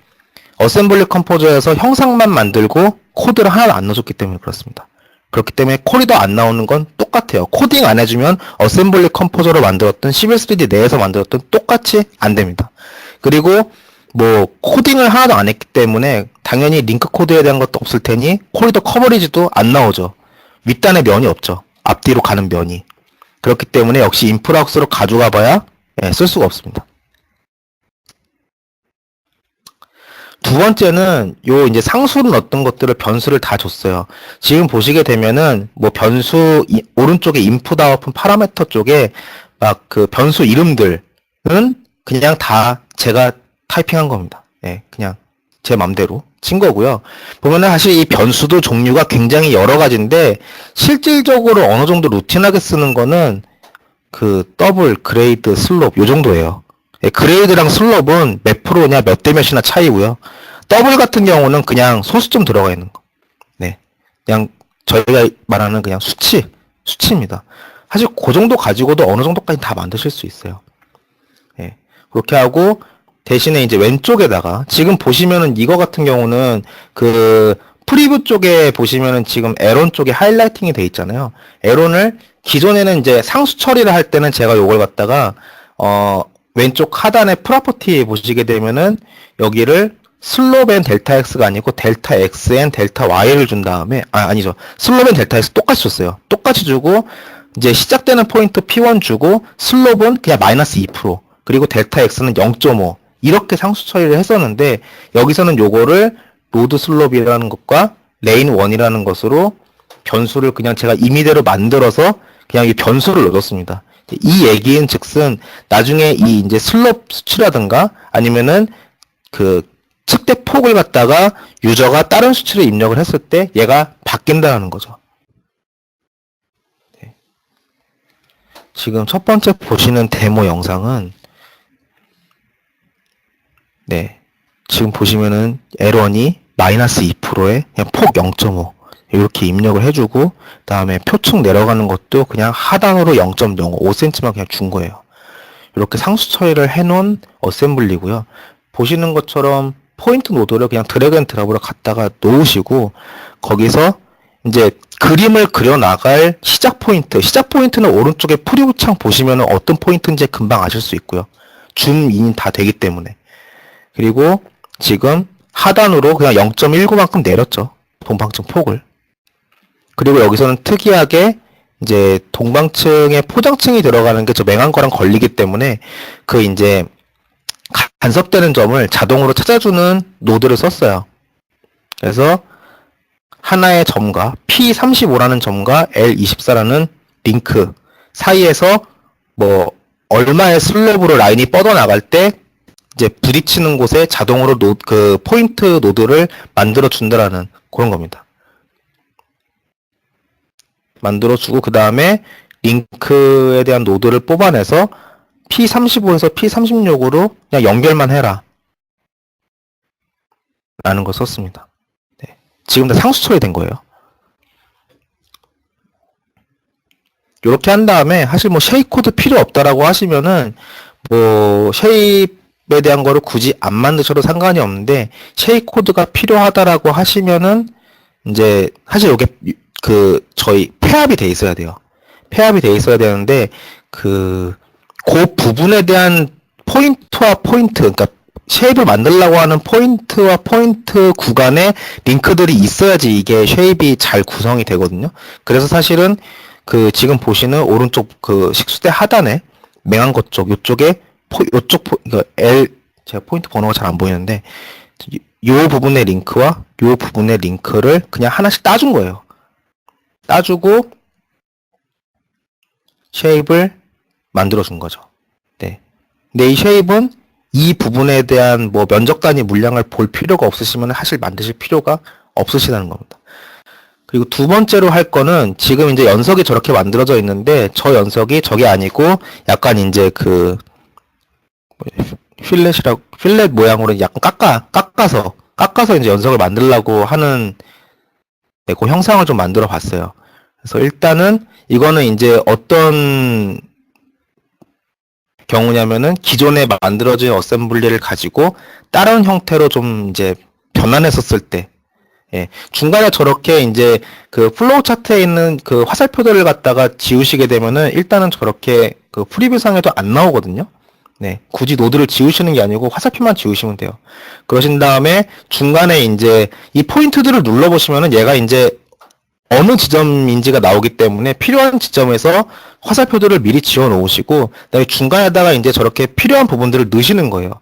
어셈블리 컴포저에서 형상만 만들고 코드를 하나도 안 넣어줬기 때문에 그렇습니다. 그렇기 때문에 코리더 안 나오는 건 똑같아요. 코딩 안 해주면 어셈블리 컴포저로 만들었던 11.3D 내에서 만들었던 똑같이 안 됩니다. 그리고 뭐 코딩을 하나도 안 했기 때문에 당연히 링크 코드에 대한 것도 없을 테니 코리더 커버리지도 안 나오죠. 윗단에 면이 없죠. 앞뒤로 가는 면이. 그렇기 때문에 역시 인프라웍스로 가져가 봐야 쓸 수가 없습니다. 두 번째는 요 이제 상수로 넣었던 것들을 변수를 다 줬어요. 지금 보시게 되면은 뭐 변수 오른쪽에 인풋 아웃풋 파라미터 쪽에 막 그 변수 이름들은 그냥 다 제가 타이핑한 겁니다. 예, 그냥 제 맘대로 친 거고요. 보면은 사실 이 변수도 종류가 굉장히 여러 가지인데 실질적으로 어느 정도 루틴하게 쓰는 거는 그 더블, 그레이드, 슬롭 요 정도예요. 예, 그레이드랑 슬롭은 몇 프로냐 몇 대 몇이나 차이고요. 더블 같은 경우는 그냥 소수점 들어가 있는 거. 네, 그냥 저희가 말하는 그냥 수치입니다. 사실 그 정도 가지고도 어느 정도까지 다 만드실 수 있어요. 예, 그렇게 하고 대신에 이제 왼쪽에다가 지금 보시면은 이거 같은 경우는 그 프리뷰 쪽에 보시면은 지금 에론 쪽에 하이라이팅이 돼 있잖아요. 에론을 기존에는 이제 상수 처리를 할 때는 제가 요걸 갖다가 왼쪽 하단에 프로퍼티 보시게 되면은 여기를 슬롭 앤 델타 x가 아니고 델타 x 앤 델타 y를 준 다음에 아니죠. 슬롭 앤 델타 x 똑같이 줬어요. 똑같이 주고 이제 시작되는 포인트 p1 주고 슬롭은 그냥 마이너스 2% 그리고 델타 x는 0.5 이렇게 상수 처리를 했었는데 여기서는 요거를 로드 슬롭이라는 것과 레인 1이라는 것으로 변수를 그냥 제가 임의대로 만들어서 그냥 이 변수를 넣어줬습니다. 이 얘기인 즉슨 나중에 이 이제 슬롭 수치라든가 아니면은 그 측대 폭을 갖다가 유저가 다른 수치를 입력을 했을 때 얘가 바뀐다는 거죠. 네. 지금 첫 번째 보시는 데모 영상은 네, 지금 보시면은 L1이 마이너스 2%에 그냥 폭 0.5 이렇게 입력을 해주고 다음에 표층 내려가는 것도 그냥 하단으로 0.05 5cm만 그냥 준 거예요. 이렇게 상수 처리를 해놓은 어셈블리고요. 보시는 것처럼 포인트 노드를 그냥 드래그 앤 드랍으로 갖다가 놓으시고 거기서 이제 그림을 그려 나갈 시작 포인트는 오른쪽에 프리뷰 창 보시면은 어떤 포인트인지 금방 아실 수 있고요. 줌인 다 되기 때문에. 그리고 지금 하단으로 그냥 0.19만큼 내렸죠. 동방층 폭을. 그리고 여기서는 특이하게 이제 동방층에 포장층이 들어가는 게 저 맹한 거랑 걸리기 때문에 그 이제 간섭되는 점을 자동으로 찾아주는 노드를 썼어요. 그래서 하나의 점과 P35라는 점과 L24라는 링크 사이에서 뭐 얼마의 슬랩으로 라인이 뻗어나갈 때 이제 부딪히는 곳에 자동으로 그 포인트 노드를 만들어 준다라는 그런 겁니다. 만들어 주고 그 다음에 링크에 대한 노드를 뽑아내서 P35에서 P36으로 그냥 연결만 해라 라는 걸 썼습니다. 네. 지금 다 상수 처리된 거예요. 이렇게 한 다음에 사실 뭐 쉐입 코드 필요 없다라고 하시면은 뭐 쉐입에 대한 거를 굳이 안 만드셔도 상관이 없는데 쉐입 코드가 필요하다라고 하시면은 이제 사실 이게 그 저희 폐합이 돼 있어야 돼요. 폐합이 돼 있어야 되는데 그 부분에 대한 포인트와 포인트, 그러니까 쉐입을 만들려고 하는 포인트와 포인트 구간에 링크들이 있어야지 이게 쉐입이 잘 구성이 되거든요. 그래서 사실은 그 지금 보시는 오른쪽 그 식수대 하단에 맹한 것 쪽, 요쪽에 이거 제가 포인트 번호가 잘 안 보이는데 요 부분의 링크와 요 부분의 링크를 그냥 하나씩 따준 거예요. 따주고 쉐입을 만들어준 거죠. 네. 근데 이 쉐입은 이 부분에 대한 뭐 면적 단위 물량을 볼 필요가 없으시면 사실 만드실 필요가 없으시다는 겁니다. 그리고 두 번째로 할 거는 지금 이제 연석이 저렇게 만들어져 있는데 저 연석이 저게 아니고 약간 이제 그 필렛 모양으로 약간 깎아서 이제 연석을 만들려고 하는 네, 그 형상을 좀 만들어 봤어요. 그래서 일단은 이거는 이제 어떤 경우냐면은 기존에 만들어진 어셈블리를 가지고 다른 형태로 좀 이제 변환했었을 때, 예, 중간에 저렇게 이제 그 플로우 차트에 있는 그 화살표들을 갖다가 지우시게 되면은 일단은 저렇게 그 프리뷰상에도 안 나오거든요. 네, 굳이 노드를 지우시는 게 아니고 화살표만 지우시면 돼요. 그러신 다음에 중간에 이제 이 포인트들을 눌러보시면은 얘가 이제 어느 지점인지가 나오기 때문에 필요한 지점에서 화살표들을 미리 지워 놓으시고 그다음에 중간에다가 이제 저렇게 필요한 부분들을 넣으시는 거예요.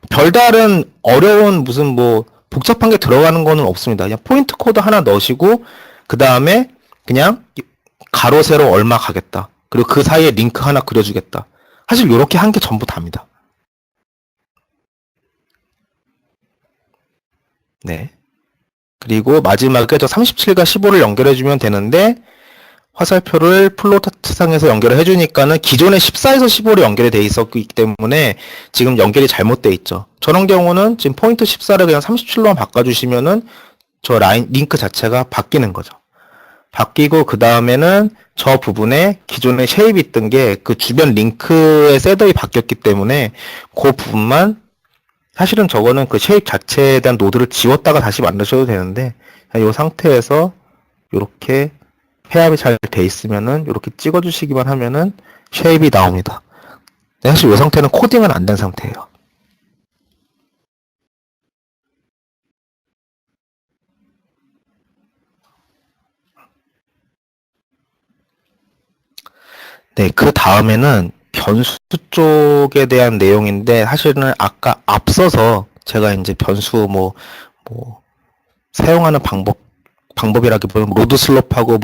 별다른 어려운 무슨 뭐 복잡한 게 들어가는 거는 없습니다. 그냥 포인트 코드 하나 넣으시고 그 다음에 그냥 가로 세로 얼마 가겠다. 그리고 그 사이에 링크 하나 그려주겠다. 사실 이렇게 한 게 전부 답니다. 네. 그리고 마지막에 저 37과 15를 연결해주면 되는데 화살표를 플로트상에서 연결을 해주니까는 기존에 14에서 15로 연결이 돼 있었기 때문에 지금 연결이 잘못돼 있죠. 저런 경우는 지금 포인트 14를 그냥 37로만 바꿔주시면은 저 라인 링크 자체가 바뀌는 거죠. 바뀌고 그 다음에는 저 부분에 기존에 쉐입이 있던 게 그 주변 링크의 셋업이 바뀌었기 때문에 그 부분만 사실은 저거는 그 쉐입 자체에 대한 노드를 지웠다가 다시 만드셔도 되는데 이 상태에서 이렇게配합이 잘 돼 있으면은 이렇게 찍어주시기만 하면은 쉐입이 나옵니다. 사실 이 상태는 코딩은 안 된 상태예요. 네, 그 다음에는 변수 쪽에 대한 내용인데 사실은 아까 앞서서 제가 이제 변수 뭐 사용하는 방법이라기보다는 로드 슬롭하고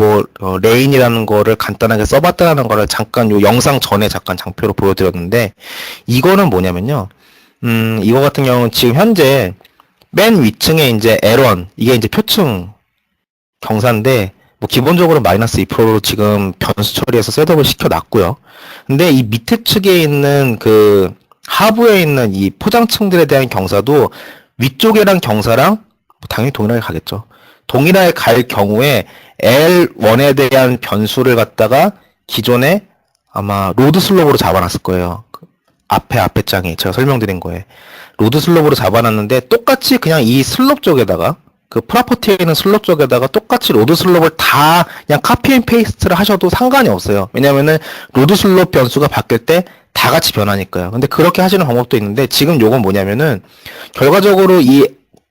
레인이라는 거를 간단하게 써봤다는 거를 잠깐 요 영상 전에 잠깐 장표로 보여드렸는데 이거는 뭐냐면요. 이거 같은 경우는 지금 현재 맨 위층에 이제 L1 이게 이제 표층 경사인데 뭐 기본적으로 마이너스 2%로 지금 변수 처리해서 셋업을 시켜놨고요. 근데 이 밑에 측에 있는 그 하부에 있는 이 포장층들에 대한 경사도 위쪽이랑 경사랑 당연히 동일하게 가겠죠. 동일하게 갈 경우에 L1에 대한 변수를 갖다가 기존에 아마 로드 슬롭으로 잡아놨을 거예요. 앞에 장에 제가 설명드린 거에 로드 슬롭으로 잡아놨는데 똑같이 그냥 이 슬롭 쪽에다가 그 프로퍼티에 있는 슬롭 쪽에다가 똑같이 로드 슬롭을 다 그냥 카피 앤 페이스트를 하셔도 상관이 없어요. 왜냐면은 로드 슬롭 변수가 바뀔 때 다 같이 변하니까요. 근데 그렇게 하시는 방법도 있는데 지금 요건 뭐냐면은 결과적으로 이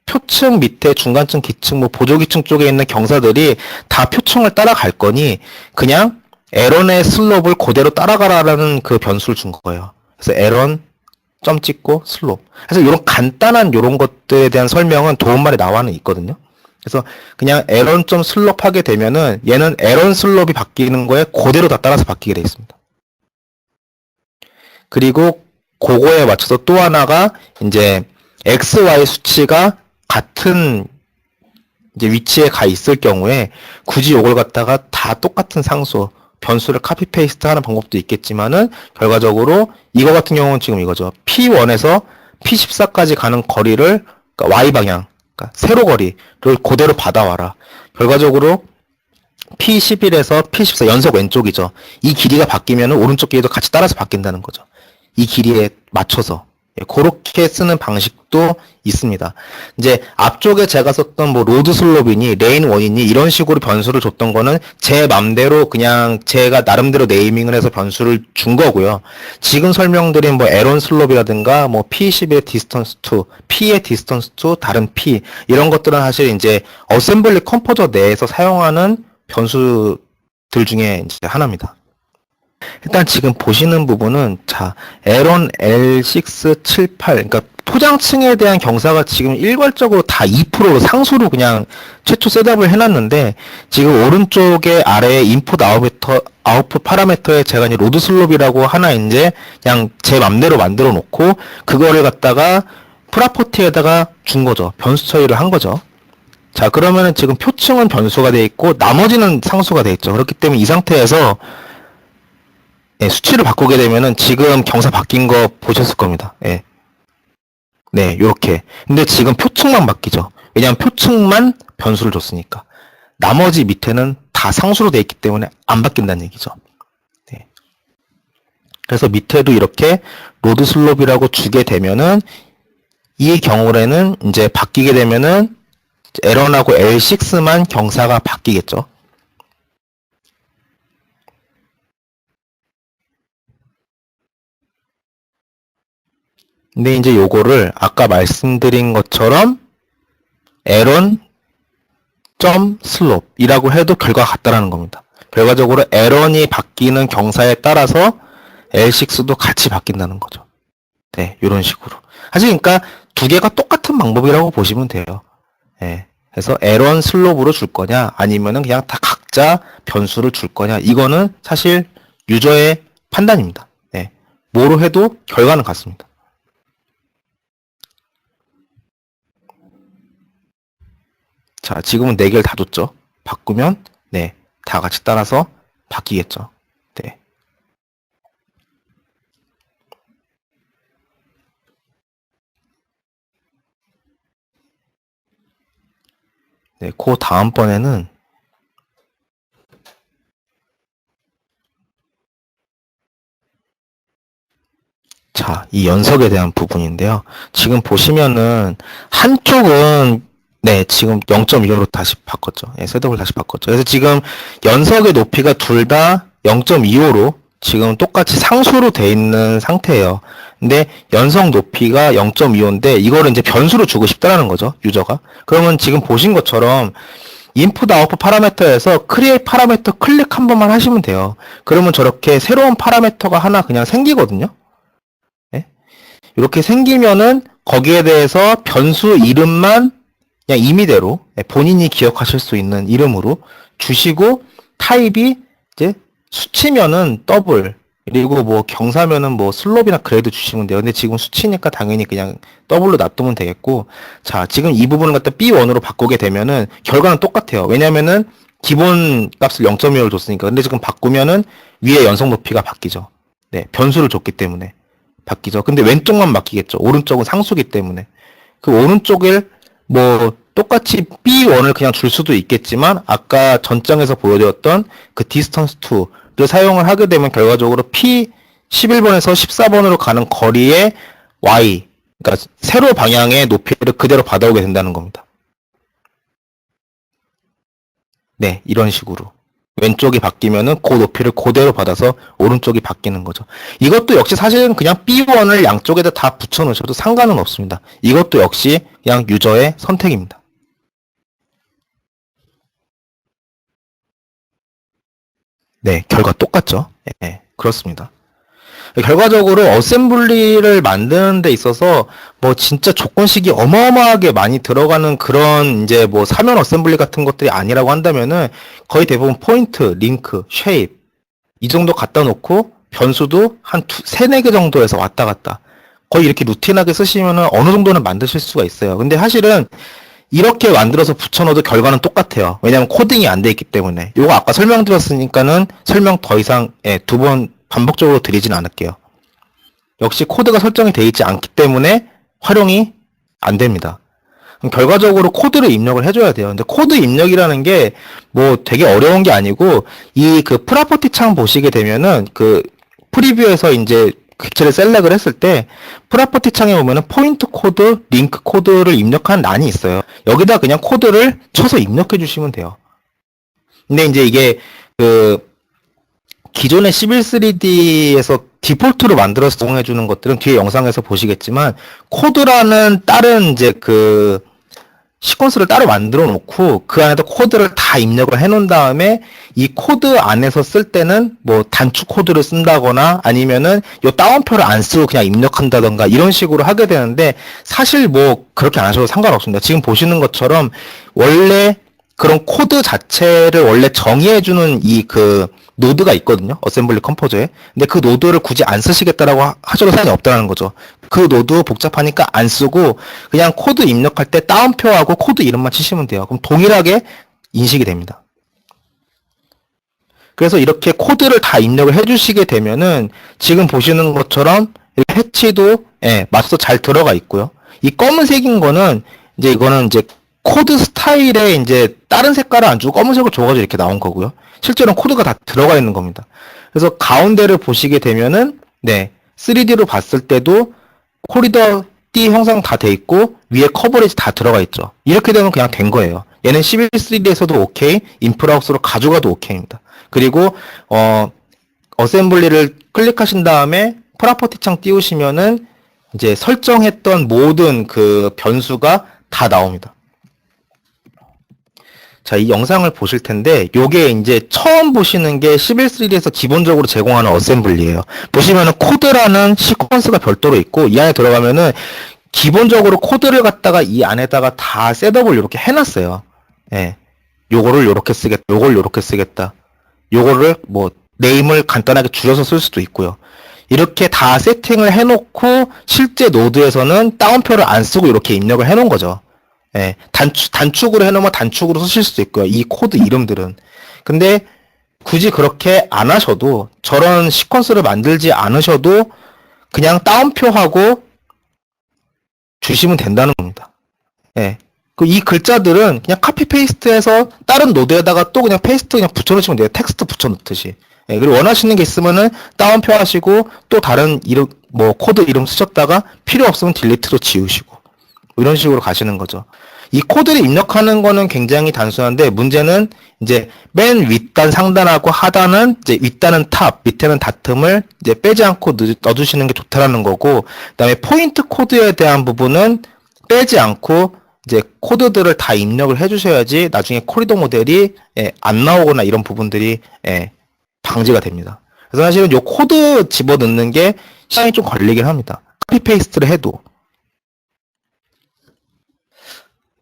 표층 밑에 중간층 기층 뭐 보조기층 쪽에 있는 경사들이 다 표층을 따라갈 거니 그냥 L1의 슬롭을 그대로 따라가라는 그 변수를 준 거예요. 그래서 L1 점 찍고 슬롭. 그래서 이런 간단한 이런 것들에 대한 설명은 도움말이 나와는 있거든요. 그래서 그냥 L1 점 슬롭 하게 되면은 얘는 L1 슬롭이 바뀌는 거에 그대로 다 따라서 바뀌게 돼 있습니다. 그리고 그거에 맞춰서 또 하나가 이제 X, Y 수치가 같은 이제 위치에 가 있을 경우에 굳이 이걸 갖다가 다 똑같은 상수 변수를 카피 페이스트 하는 방법도 있겠지만은 결과적으로 이거 같은 경우는 지금 이거죠. P1에서 P14까지 가는 거리를 그러니까 Y 방향, 그러니까 세로 거리를 그대로 받아와라. 결과적으로 P11에서 P14 연속 왼쪽이죠. 이 길이가 바뀌면은 오른쪽 길이도 같이 따라서 바뀐다는 거죠. 이 길이에 맞춰서 그렇게 쓰는 방식도 있습니다. 이제 앞쪽에 제가 썼던 뭐 로드 슬롭이니 레인 원이니 이런 식으로 변수를 줬던 거는 제 맘대로 그냥 제가 나름대로 네이밍을 해서 변수를 준 거고요. 지금 설명드린 뭐 L1 슬롭이라든가 뭐 P11의 디스턴스 투, P의 디스턴스 투, 다른 P 이런 것들은 사실 이제 어셈블리 컴포저 내에서 사용하는 변수들 중에 이제 하나입니다. 일단 지금 보시는 부분은 자 L1, L6, 7, 8 그러니까 포장층에 대한 경사가 지금 일괄적으로 다 2%로 상수로 그냥 최초 셋업을 해놨는데 지금 오른쪽에 아래에 인풋 아웃풋 파라미터에 제가 이제 로드 슬롭이라고 하나 이제 그냥 제 맘대로 만들어 놓고 그거를 갖다가 프로퍼티에다가 준 거죠. 변수 처리를 한 거죠. 자 그러면은 지금 표층은 변수가 돼 있고 나머지는 상수가 돼 있죠. 그렇기 때문에 이 상태에서 예, 수치를 바꾸게 되면은 지금 경사 바뀐 거 보셨을 겁니다. 예. 네, 요렇게. 근데 지금 표층만 바뀌죠. 왜냐면 표층만 변수를 줬으니까. 나머지 밑에는 다 상수로 돼 있기 때문에 안 바뀐다는 얘기죠. 네. 그래서 밑에도 이렇게 로드 슬롭이라고 주게 되면은 이 경우에는 이제 바뀌게 되면은 L1하고 L6만 경사가 바뀌겠죠. 근데 이제 요거를 아까 말씀드린 것처럼 L1 점 슬롭이라고 해도 결과가 같다라는 겁니다. 결과적으로 L1이 바뀌는 경사에 따라서 L6도 같이 바뀐다는 거죠. 네, 이런 식으로. 사실 그러니까 두 개가 똑같은 방법이라고 보시면 돼요. 예. 그래서 에런 슬롭으로 줄 거냐, 아니면은 그냥 다 각자 변수를 줄 거냐, 이거는 사실 유저의 판단입니다. 예. 뭐로 해도 결과는 같습니다. 자, 지금은 4개를 다 줬죠. 바꾸면, 네, 다 같이 따라서 바뀌겠죠. 네. 네, 그 다음번에는 자, 이 연석에 대한 부분인데요. 지금 보시면은 한쪽은 네, 지금 0.25로 다시 바꿨죠. 예, 셋업을 다시 바꿨죠. 그래서 지금 연석의 높이가 둘 다 0.25로 지금 똑같이 상수로 돼 있는 상태예요. 근데 연석 높이가 0.25인데 이거를 이제 변수로 주고 싶다라는 거죠, 유저가. 그러면 지금 보신 것처럼 인풋 아웃풋 파라미터에서 크리에이트 파라미터 클릭 한 번만 하시면 돼요. 그러면 저렇게 새로운 파라미터가 하나 그냥 생기거든요. 네? 이렇게 생기면은 거기에 대해서 변수 이름만 그냥 임의대로 본인이 기억하실 수 있는 이름으로 주시고, 타입이 이제 수치면은 더블, 그리고 뭐 경사면은 뭐 슬롭이나 그레이드 주시면 돼요. 근데 지금 수치니까 당연히 그냥 더블로 놔두면 되겠고, 자, 지금 이 부분을 갖다 B1으로 바꾸게 되면은 결과는 똑같아요. 왜냐면은 기본 값을 0.25를 줬으니까. 근데 지금 바꾸면은 위에 연속 높이가 바뀌죠. 네, 변수를 줬기 때문에 바뀌죠. 근데 왼쪽만 바뀌겠죠. 오른쪽은 상수기 때문에. 그 오른쪽을 뭐 똑같이 B1을 그냥 줄 수도 있겠지만, 아까 전장에서 보여드렸던 그 distance to를 사용을 하게 되면 결과적으로 P11번에서 14번으로 가는 거리의 Y, 그러니까 세로 방향의 높이를 그대로 받아오게 된다는 겁니다. 네, 이런 식으로. 왼쪽이 바뀌면은 그 높이를 그대로 받아서 오른쪽이 바뀌는 거죠. 이것도 역시 사실은 그냥 B1을 양쪽에다 다 붙여 놓으셔도 상관은 없습니다. 이것도 역시 그냥 유저의 선택입니다. 네, 결과 똑같죠? 네, 그렇습니다. 결과적으로 어셈블리를 만드는 데 있어서 뭐 진짜 조건식이 어마어마하게 많이 들어가는 그런 이제 뭐 사면 어셈블리 같은 것들이 아니라고 한다면은 거의 대부분 포인트, 링크, 쉐입 이 정도 갖다 놓고 변수도 한 3, 4개 정도에서 왔다 갔다 거의 이렇게 루틴하게 쓰시면은 어느 정도는 만드실 수가 있어요. 근데 사실은 이렇게 만들어서 붙여넣어도 결과는 똑같아요. 왜냐하면 코딩이 안 돼 있기 때문에. 요거 아까 설명드렸으니까는 설명 더 이상 2번 반복적으로 드리진 않을게요. 역시 코드가 설정이 되어 있지 않기 때문에 활용이 안 됩니다. 그럼 결과적으로 코드를 입력을 해줘야 돼요. 근데 코드 입력이라는 게 뭐 되게 어려운 게 아니고, 이 그 프로퍼티 창 보시게 되면은 그 프리뷰에서 이제 객체를 셀렉을 했을 때 프로퍼티 창에 보면은 포인트 코드, 링크 코드를 입력하는 란이 있어요. 여기다 그냥 코드를 쳐서 입력해 주시면 돼요. 근데 이제 이게 그 기존의 11.3D에서 디폴트로 만들어서 제공해 주는 것들은 뒤에 영상에서 보시겠지만, 코드라는 다른 이제 그 시퀀스를 따로 만들어 놓고 그 안에다 코드를 다 입력을 해 놓은 다음에 이 코드 안에서 쓸 때는 뭐 단축 코드를 쓴다거나 아니면은 요 따옴표를 안 쓰고 그냥 입력한다던가 이런 식으로 하게 되는데, 사실 뭐 그렇게 안 하셔도 상관없습니다. 지금 보시는 것처럼 원래 그런 코드 자체를 원래 정의해주는 이 그 노드가 있거든요. 어셈블리 컴포저에. 근데 그 노드를 굳이 안 쓰시겠다라고 하셔도 상관이 없다는 거죠. 그 노드 복잡하니까 안 쓰고 그냥 코드 입력할 때 따옴표하고 코드 이름만 치시면 돼요. 그럼 동일하게 인식이 됩니다. 그래서 이렇게 코드를 다 입력을 해주시게 되면은 지금 보시는 것처럼 해치도 맞춰서 잘 들어가 있고요. 이 검은색인 거는 이거는 이제 코드 스타일에 이제 다른 색깔을 안 주고 검은색을 줘가지고 이렇게 나온 거고요. 실제로는 코드가 다 들어가 있는 겁니다. 그래서 가운데를 보시게 되면은 3D로 봤을 때도 코리더 띠 형상 다 돼 있고 위에 커버리지 다 들어가 있죠. 이렇게 되면 그냥 된 거예요. 얘는 11.3D에서도 오케이, 인프라하우스로 가져가도 오케이입니다. 그리고 어셈블리를 클릭하신 다음에 프로퍼티 창 띄우시면은 이제 설정했던 모든 그 변수가 다 나옵니다. 자, 이 영상을 보실 텐데, 요게 이제 처음 보시는 게 11.3D에서 기본적으로 제공하는 어셈블리예요. 보시면은 코드라는 시퀀스가 별도로 있고, 이 안에 들어가면은 기본적으로 코드를 갖다가 이 안에다가 다 셋업을 이렇게 해놨어요. 예. 요거를 요렇게 쓰겠다, 요걸 요렇게 쓰겠다. 요거를 뭐, 네임을 간단하게 줄여서 쓸 수도 있고요. 이렇게 다 세팅을 해놓고, 실제 노드에서는 따옴표를 안 쓰고 이렇게 입력을 해놓은 거죠. 예, 단축으로 해놓으면 단축으로 쓰실 수도 있고요. 이 코드 이름들은. 근데 굳이 그렇게 안 하셔도, 저런 시퀀스를 만들지 않으셔도 그냥 따옴표하고 주시면 된다는 겁니다. 예. 이 글자들은 그냥 카피 페이스트해서 다른 노드에다가 또 그냥 페이스트 그냥 붙여놓으시면 돼요. 텍스트 붙여놓듯이. 예, 그리고 원하시는 게 있으면은 따옴표 하시고 또 다른 이름, 뭐 코드 이름 쓰셨다가 필요 없으면 딜리트로 지우시고. 이런 식으로 가시는 거죠. 이 코드를 입력하는 거는 굉장히 단순한데, 문제는 이제 맨 윗단 상단하고 하단은 이제 윗단은 탑, 밑에는 다툼을 이제 빼지 않고 넣어주시는 게 좋다라는 거고, 그다음에 포인트 코드에 대한 부분은 빼지 않고 이제 코드들을 다 입력을 해주셔야지 나중에 코리도 모델이 안 나오거나 이런 부분들이 방지가 됩니다. 그래서 사실은 요 코드 집어넣는 게 시간이 좀 걸리긴 합니다. 카피 페이스트를 해도.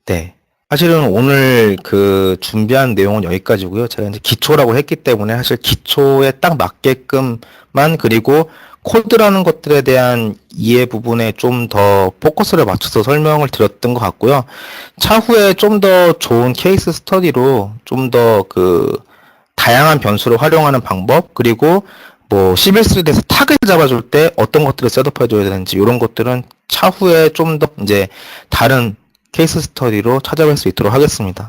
네. 사실은 오늘 그 준비한 내용은 여기까지고요. 제가 이제 기초라고 했기 때문에 사실 기초에 딱 맞게끔만, 그리고 코드라는 것들에 대한 이해 부분에 좀 더 포커스를 맞춰서 설명을 드렸던 것 같고요. 차후에 좀 더 좋은 케이스 스터디로 좀 더 그 다양한 변수를 활용하는 방법, 그리고 뭐 11.3에서 타겟을 잡아줄 때 어떤 것들을 셋업해줘야 되는지, 이런 것들은 차후에 좀 더 이제 다른 케이스 스터디로 찾아뵐 수 있도록 하겠습니다.